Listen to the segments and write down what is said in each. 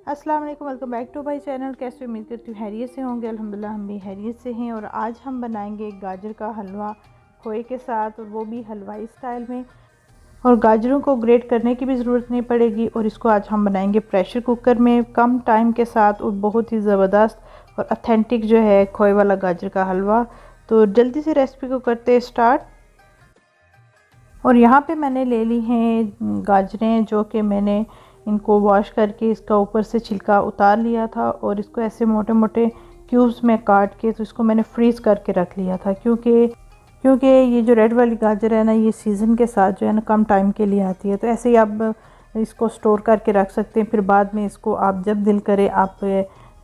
अस्सलाम वालेकुम, welcome back to my channel. कैसे उम्मीद करती हूँ हैरियत से होंगे। अल्हम्दुलिल्लाह हम भी हैरियत से हैं। और आज हम बनाएंगे गाजर का हलवा खोए के साथ, और वो भी हलवाई स्टाइल में। और गाजरों को ग्रेट करने की भी ज़रूरत नहीं पड़ेगी। और इसको आज हम बनाएंगे प्रेशर कुकर में कम टाइम के साथ, और बहुत ही ज़बरदस्त और अथेंटिक जो है खोए वाला गाजर का हलवा। तो जल्दी से रेसिपी को करते हैं स्टार्ट। और यहाँ पे मैंने ले ली हैं गाजरें, जो कि मैंने इनको वॉश करके इसका ऊपर से छिलका उतार लिया था, और इसको ऐसे मोटे मोटे क्यूब्स में काट के तो इसको मैंने फ्रीज़ करके रख लिया था। क्योंकि ये जो रेड वाली गाजर है ना, ये सीज़न के साथ जो है ना कम टाइम के लिए आती है। तो ऐसे ही आप इसको स्टोर करके रख सकते हैं, फिर बाद में इसको आप जब दिल करे आप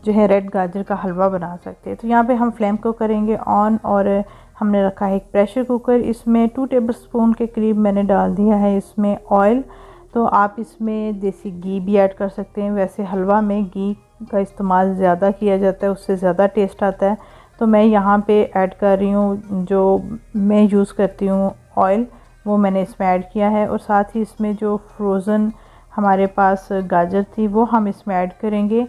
जो है रेड गाजर का हलवा बना सकते हैं। तो यहाँ पे हम फ्लेम को करेंगे ऑन, और हमने रखा है एक प्रेशर कुकर। इसमें 2 टेबलस्पून के करीब मैंने डाल दिया है इसमें ऑयल। तो आप इसमें देसी घी भी ऐड कर सकते हैं। वैसे हलवा में घी का इस्तेमाल ज़्यादा किया जाता है, उससे ज़्यादा टेस्ट आता है। तो मैं यहाँ पे ऐड कर रही हूँ, जो मैं यूज़ करती हूँ ऑयल, वो मैंने इसमें ऐड किया है। और साथ ही इसमें जो फ्रोज़न हमारे पास गाजर थी वो हम इसमें ऐड करेंगे।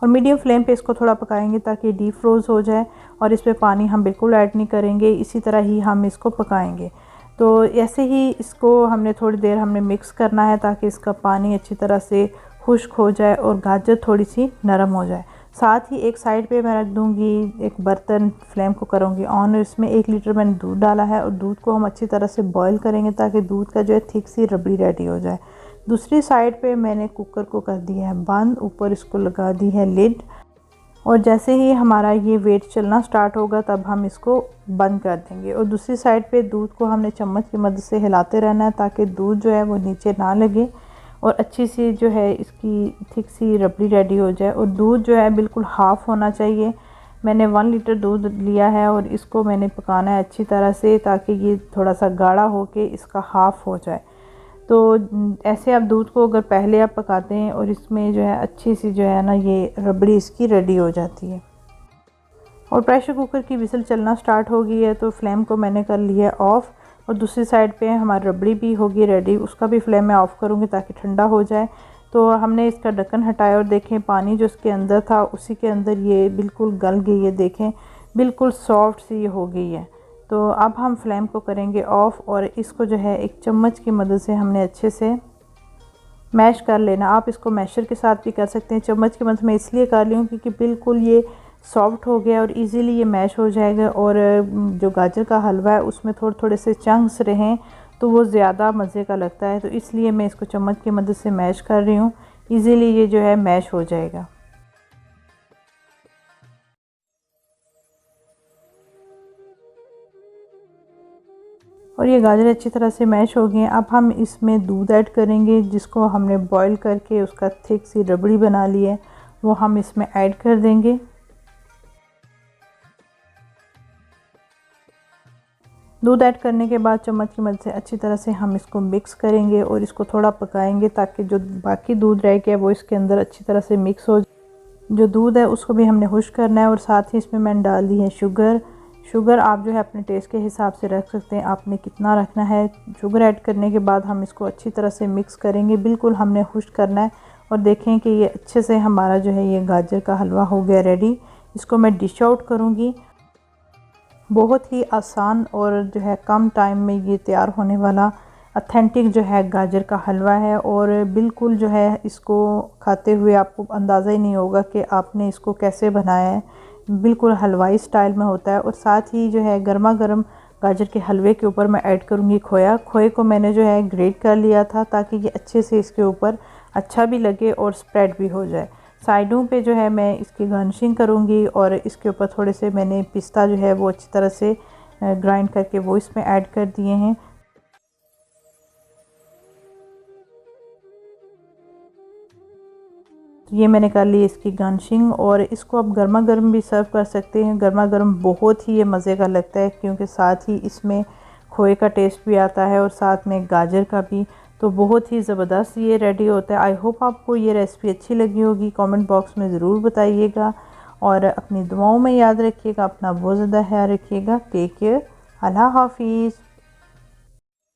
और मीडियम फ्लेम पे इसको थोड़ा पकाएंगे ताकि डीप फ्रोज़ हो जाए। और इस पर पानी हम बिल्कुल ऐड नहीं करेंगे, इसी तरह ही हम इसको पकाएंगे। तो ऐसे ही इसको हमने थोड़ी देर मिक्स करना है ताकि इसका पानी अच्छी तरह से खुश्क हो जाए और गाजर थोड़ी सी नरम हो जाए। साथ ही एक साइड पे मैं रख दूँगी एक बर्तन, फ्लेम को करूँगी ऑन। और इसमें 1 लीटर मैंने दूध डाला है, और दूध को हम अच्छी तरह से बॉईल करेंगे ताकि दूध का जो है थिक सी रबड़ी रेडी हो जाए। दूसरी साइड पे मैंने कुकर को कर दिया है बंद, ऊपर इसको लगा दी है लिड। और जैसे ही हमारा ये वेट चलना स्टार्ट होगा तब हम इसको बंद कर देंगे। और दूसरी साइड पे दूध को हमने चम्मच की मदद से हिलाते रहना है ताकि दूध जो है वो नीचे ना लगे, और अच्छी सी जो है इसकी थिक सी रबड़ी रेडी हो जाए। और दूध जो है बिल्कुल हाफ़ होना चाहिए। मैंने 1 लीटर दूध लिया है, और इसको मैंने पकाना है अच्छी तरह से ताकि ये थोड़ा सा गाढ़ा हो के इसका हाफ़ हो जाए। तो ऐसे आप दूध को अगर पहले आप पकाते हैं, और इसमें जो है अच्छी सी जो है ना ये रबड़ी इसकी रेडी हो जाती है। और प्रेशर कुकर की विसल चलना स्टार्ट हो गई है, तो फ्लेम को मैंने कर लिया ऑफ़। और दूसरी साइड पे हमारी रबड़ी भी होगी रेडी, उसका भी फ्लेम मैं ऑफ़ करूँगी ताकि ठंडा हो जाए। तो हमने इसका ढक्कन हटाया, और देखें पानी जो इसके अंदर था उसी के अंदर ये बिल्कुल गल गई है। देखें बिल्कुल सॉफ्ट सी हो गई है। तो अब हम फ्लेम को करेंगे ऑफ़, और इसको जो है एक चम्मच की मदद से हमने अच्छे से मैश कर लेना। आप इसको मैशर के साथ भी कर सकते हैं। चम्मच की मदद मैं इसलिए कर रही हूँ क्योंकि बिल्कुल ये सॉफ्ट हो गया और इजीली ये मैश हो जाएगा। और जो गाजर का हलवा है उसमें थोड़े थोड़े से चंक्स रहें तो वो ज़्यादा मज़े का लगता है। तो इसलिए मैं इसको चम्मच की मदद से मैश कर रही हूँ, इजीली ये जो है मैश हो जाएगा। और ये गाजर अच्छी तरह से मैश हो गए हैं। अब हम इसमें दूध ऐड करेंगे, जिसको हमने बॉईल करके उसका थिक सी रबड़ी बना ली है, वो हम इसमें ऐड कर देंगे। दूध ऐड करने के बाद चम्मच की मदद से अच्छी तरह से हम इसको मिक्स करेंगे, और इसको थोड़ा पकाएंगे ताकि जो बाकी दूध रह गया वो इसके अंदर अच्छी तरह से मिक्स हो। जो दूध है उसको भी हमने खुश्क करना है। और साथ ही इसमें मैंने डाल दी है शुगर आप जो है अपने टेस्ट के हिसाब से रख सकते हैं, आपने कितना रखना है। शुगर ऐड करने के बाद हम इसको अच्छी तरह से मिक्स करेंगे, बिल्कुल हमने खुश्क करना है। और देखें कि ये अच्छे से हमारा जो है ये गाजर का हलवा हो गया रेडी। इसको मैं डिश आउट करूँगी। बहुत ही आसान और जो है कम टाइम में ये तैयार होने वाला ऑथेंटिक जो है गाजर का हलवा है। और बिल्कुल जो है इसको खाते हुए आपको अंदाज़ा ही नहीं होगा कि आपने इसको कैसे बनाया है। बिल्कुल हलवाई स्टाइल में होता है। और साथ ही जो है गर्मा गर्म गाजर के हलवे के ऊपर मैं ऐड करूँगी खोए को मैंने जो है ग्रेट कर लिया था ताकि ये अच्छे से इसके ऊपर अच्छा भी लगे और स्प्रेड भी हो जाए। साइडों पे जो है मैं इसकी गार्निशिंग करूँगी, और इसके ऊपर थोड़े से मैंने पिस्ता जो है वो अच्छी तरह से ग्राइंड करके वो इसमें ऐड कर दिए हैं। तो ये मैंने कर ली इसकी गार्निशिंग, और इसको आप गर्मा गर्म भी सर्व कर सकते हैं। गर्मा गर्म बहुत ही ये मज़े का लगता है, क्योंकि साथ ही इसमें खोए का टेस्ट भी आता है और साथ में गाजर का भी। तो बहुत ही ज़बरदस्त ये रेडी होता है। आई होप आपको ये रेसिपी अच्छी लगी होगी। कमेंट बॉक्स में ज़रूर बताइएगा, और अपनी दुआओं में याद रखिएगा। अपना बहुत ज़्यादा ख्याल रखिएगा। टेक केयर, अल्लाह हाफिज़।